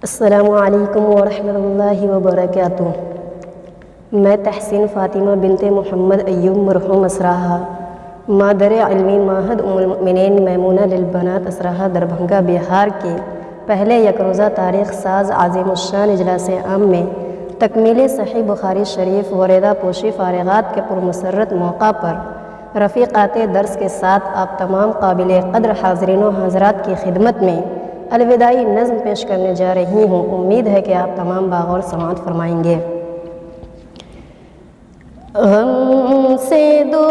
अस्सलामु अलैकुम वरहमतुल्लाहि वबरकातुहू। मैं तहसीन फ़ातिमा बिनते मोहम्मद अय्यूब मरहूम असराहा मादर इल्मी माहद उम्मुल मोमिनीन मैमूना लिलबनात असराहा दरभंगा बिहार के पहले यकरोज़ा तारीख़ साज आज़िमुश्शान इजलास आम में तकमील सही बुखारी शरीफ वरेदा पोशी फ़ारिगात के पुरमसरत मौका पर रफ़ीक़ात दर्स के साथ आप तमाम काबिल क़द्र हाज़रीन व हज़रात की खिदमत में अलविदाई नज़्म पेश करने जा रही हूँ। उम्मीद है कि आप तमाम बागौर समाअत फरमाएंगे। हमसे दो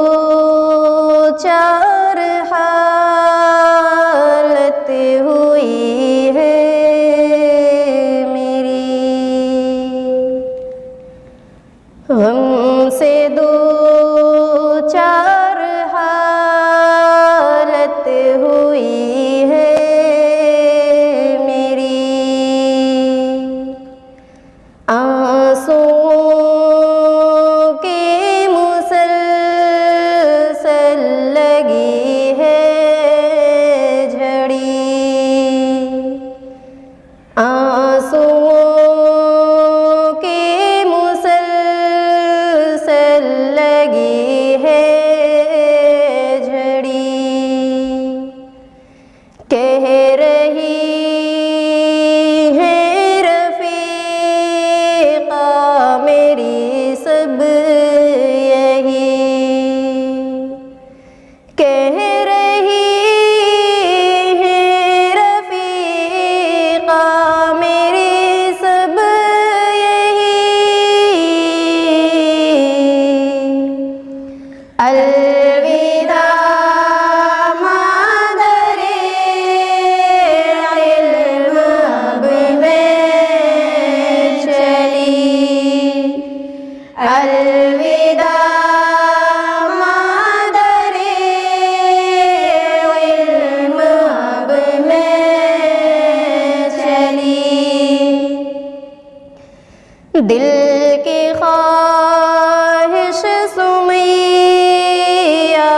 चार हालत हुई है मेरी, हमसे दो चार हालत हुई है मेरी। आंसुओं की मुसलसल लगी है झड़ी, आंसुओं की मुसलसल लगी है झड़ी। कह रही है रफ़ीक़ा मेरी सब यही, कह रही है रफ़ीक़ा मेरी सब यही। अलविदा मादरे इल्म अब मैं चली, अलविदा मादरे इल्म अब मैं चली। दिल की ख्वाहिश सुमैया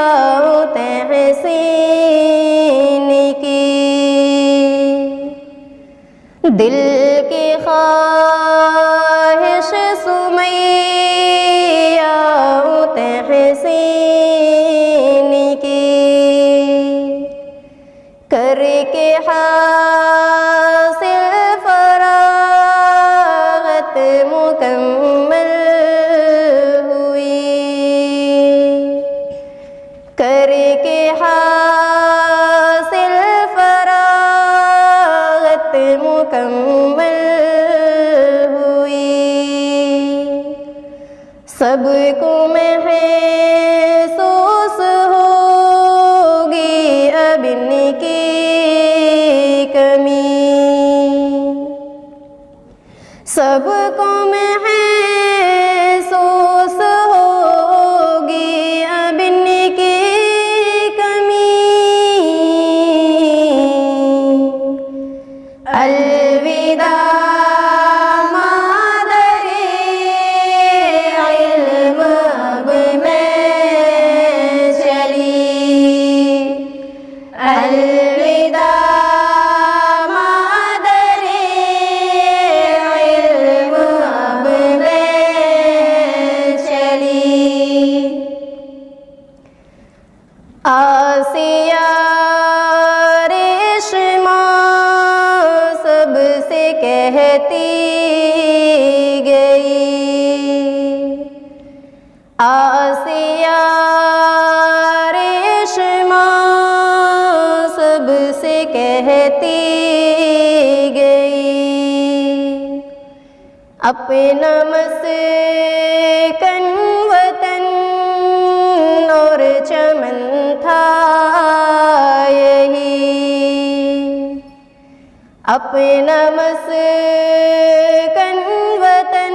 तहसीन की, दिल की ख्वाहिश सुमैया तहसीन की। करके हासिल फरागत मुकम्मल हुई, करके हासिल फरागत मुकम्मल हुई। सबको महसूस होगी अब इनकी कमी, सबको महसूस होगी अब इनकी कमी। अलविदा मादरे इल्म अब मैं चली, अलविदा मादरे इल्म अब मैं चली। आसिया रेशमा सबसे कहती गई, आसिया रेशमा सबसे कहती गई। अपना मस्कन वतन और चमन था यही, अपना मस्कन वतन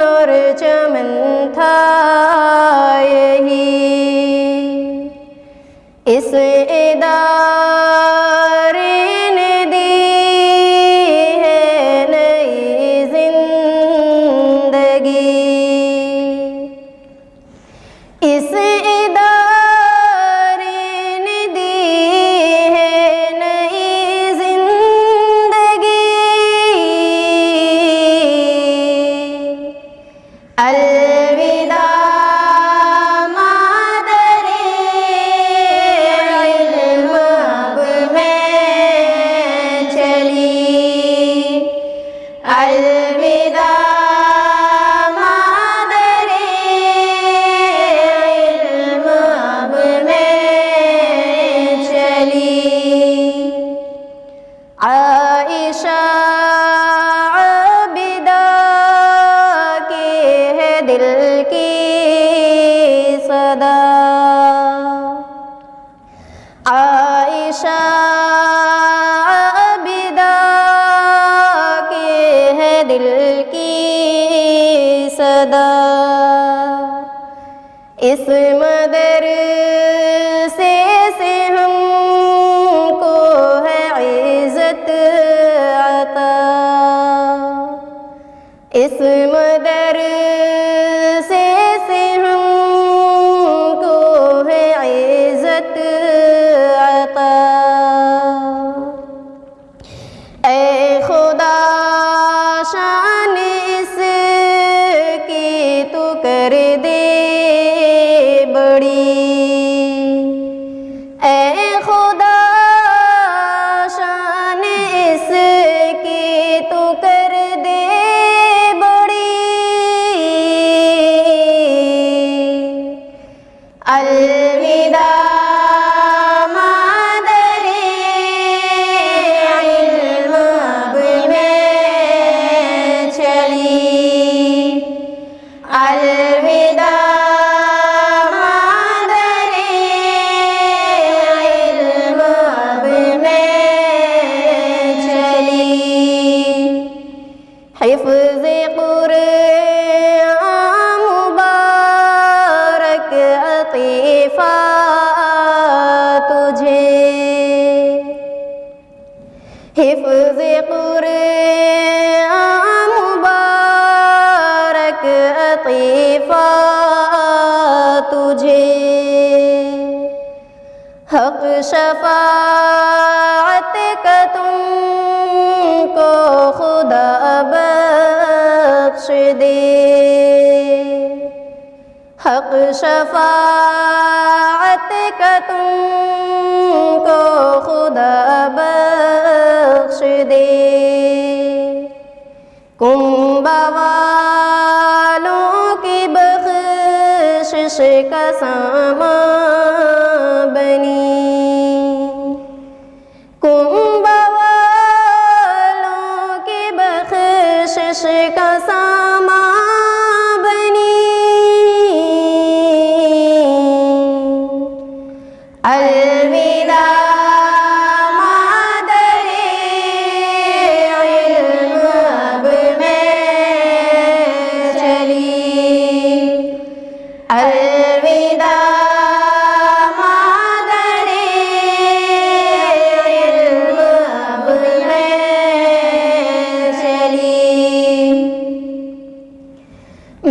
और चमन था यही। इस इदारे ने दी है नई जिंदगी, इस इदारे ने दी है इस मदरसे से हमको है इज़्ज़त अता, इस मदरसे से हमको है इज़्ज़त अता। ऐ खुदा शान इसकी तू कर दे बड़ी, ऐ खुदा शान इसकी तू कर दे बड़ी। अलविदा अलविदा मादरे इल्म अब मैं चली। हिफ्ज़ कुरआन मुबारक अतीफ़ा तुझे, हिफ्ज़ कुरआन मुबारक अतीफ़ा तुझे। हक़ शफ़ाअत का तुमको खुदा बख्श दे, हक़ शफ़ाअत का तुमको खुदा बख्श दे। कुंबा वालों की बख्शिश का सामान बनी, कुंबा वालों की बख्शिश का सामान बनी। अलविदा अलविदा मादरे इल्म अब मैं चली।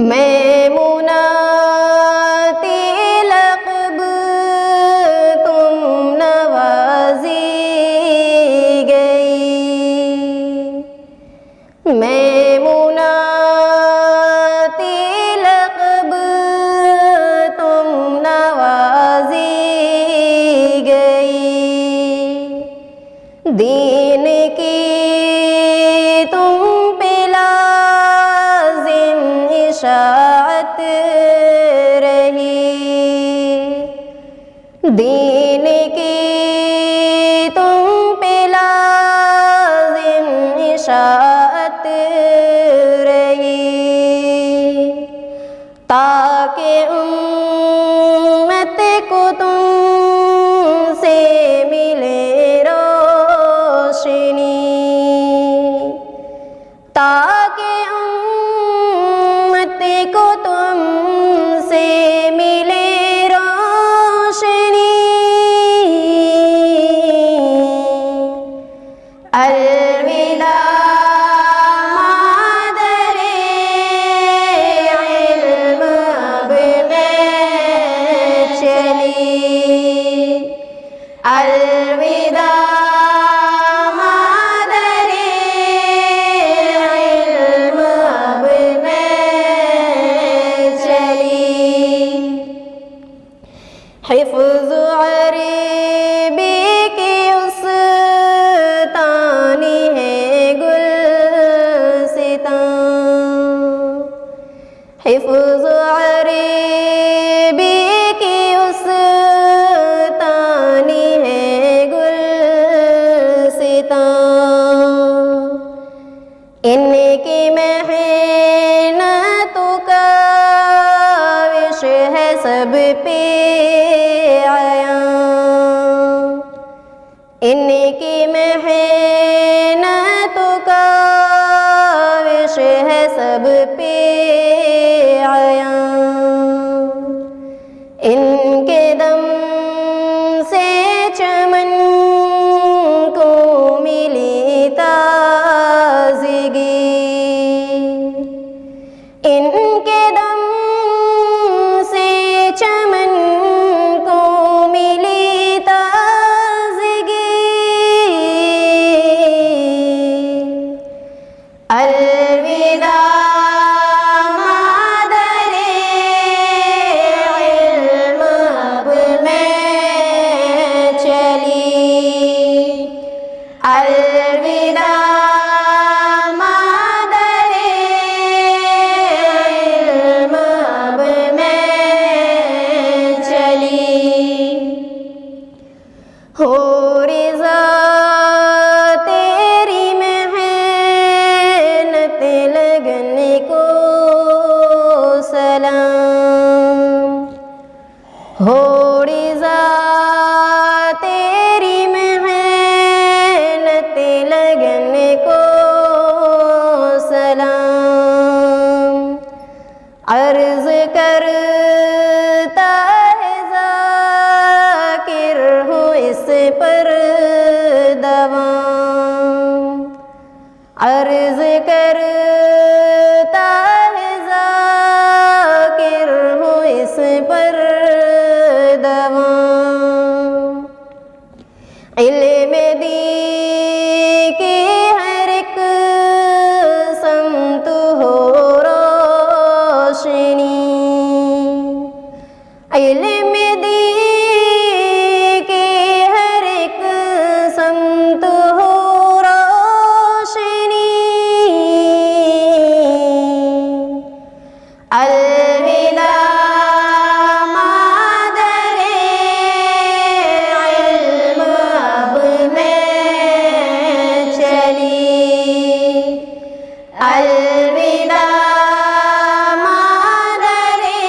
मैमुना तिलक़ब तुम नवाजी गई, मैमुना दीन की तुम पे लाज़िम इशाअत रही, दीन की तुम पे लाज़िम इशाअत रही। ताकि उम्मत को तुमसे मिले ताकि उम्मत को तुमसे मिले रोशनी। अलविदा मादरे इल्म अब मैं चली, अलविदा हिफ्ज़ अरबी की उस्तानी है गुलसितां, हिफ्ज़ अरबी की उस्तानी है गुलसितां। इनकी मेहनतों का विश है सब पे इनकी मेहनतों का विश है सब पे आया। हो रिज़ा तेरी मेहनत लगन को सलाम। हो रिज़ा तेरी मेहनत लगन को सलाम। अर्ज़ करता है ज़ाकिर हो इस पर दवाम। अर्ज़ करता है ज़ाकिर हो इस पर दवाम। इल्म दी की हर एक समत हो रोशनी। इल्म दी की हर एक समत हो रोशनी। अलविदा मादरे इल्म अब मैं चली। अलविदा मादरे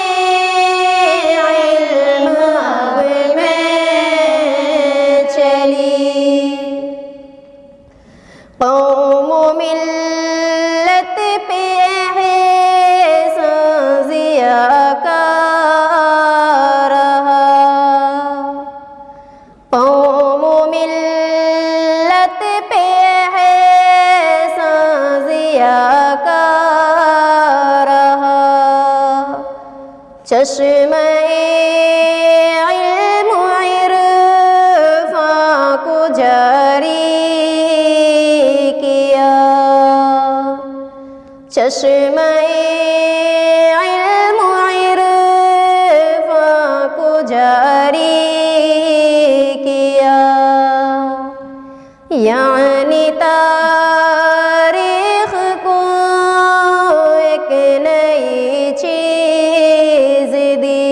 इल्म अब मैं चली। कौम मिल्लत पे एहसान ज़िया का रहा। कौम मिल्लत पे एहसान ज़िया का रहा। चश्मे इल्म इरफ़ां को जारी किया। चश्मे इल्म इरफ़ां को जारी किया। यानी तारीख़ को एक नई चीज़ दी।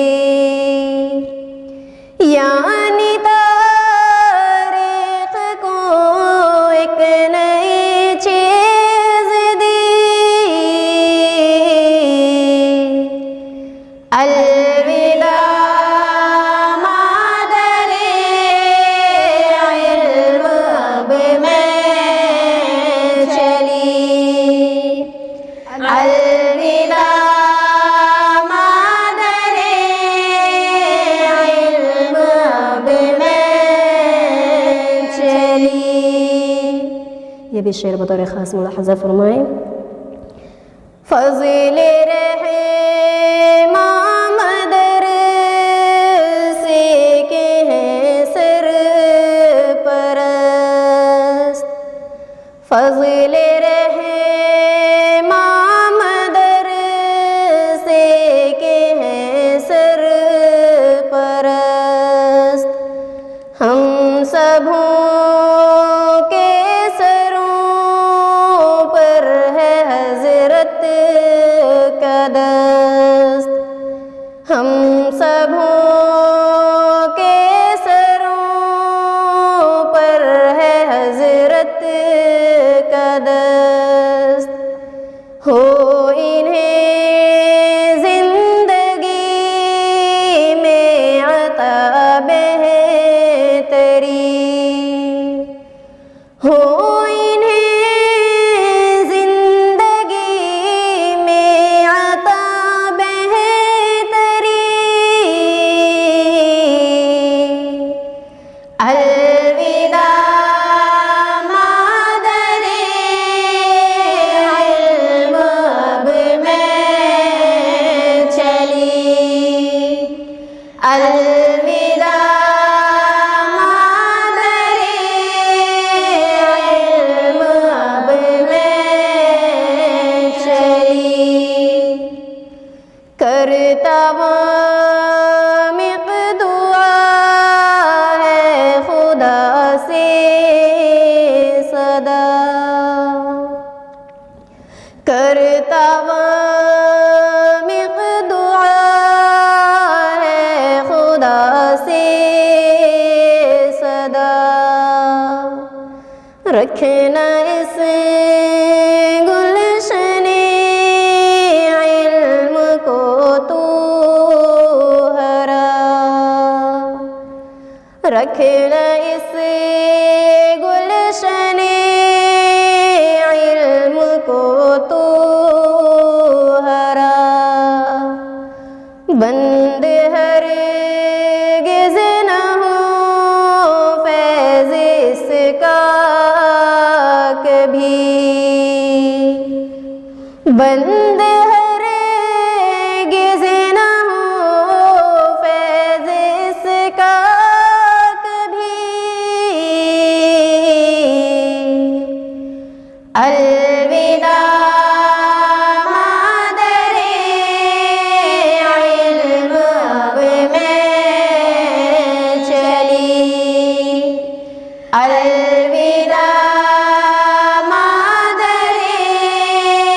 यानी तारीख़ को एक नई चीज़ दी। अलविदा मादरे इल्म अब मैं चली। अलविदा मादरे इल्म अब मैं चली। ये भी शेर बतौर ख़ास मुलाहज़ा फरमाएं। फ़ज़्ल रहे मदरसे के हैं सरपरस्त। फ़ज़्ल रहे मदरसे के हैं सरपरस्त। हम सबों के सरों पर है हज़रत का दस्त। हम सबों के सरों पर है हज़रत का दस्त। हो इन्हें ज़िंदगी में अता बेहतरी। हो इन्हें ज़िंदगी में अता बेहतरी। अलविदा मादरे इल्म अब मैं चली। अलविदा मादरे इल्म अब मैं चली। करता वामिक़ दुआ है खुदा रखना इस गुलशने इल्म को तू हरा, रखना इस गुलशने इल्म को तू हरा। बंद हर